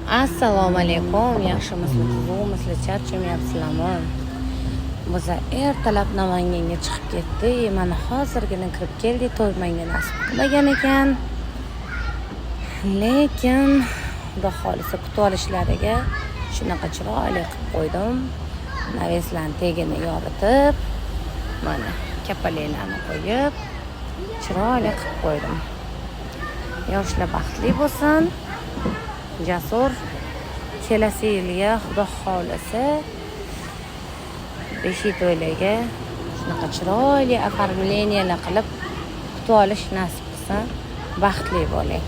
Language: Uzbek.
Assalomu alaykum, yaxshimisizlar, tuzukmisizlar, charchamayapsizlarmi? Biza ertalab Namanganga chiqib ketdik. Mana hozirgina kirib keldik. To'y menga nasib qilmagan ekan. Lekin xudo xolisa kutib olishlariga shunaqa chiroyli qilib qo'ydim. Naveslarning tegini yoritib, mana kapalaklarni qo'yib, chiroyli qilib qo'ydim. Yoshlar baxtli bo'lsin. Jasur kelasi yilga xudo xolisa beshi to'ylarga shunaqa chiroyli оформлениyalar qilib kutib olish nasib qilsa baxtli bo'ling.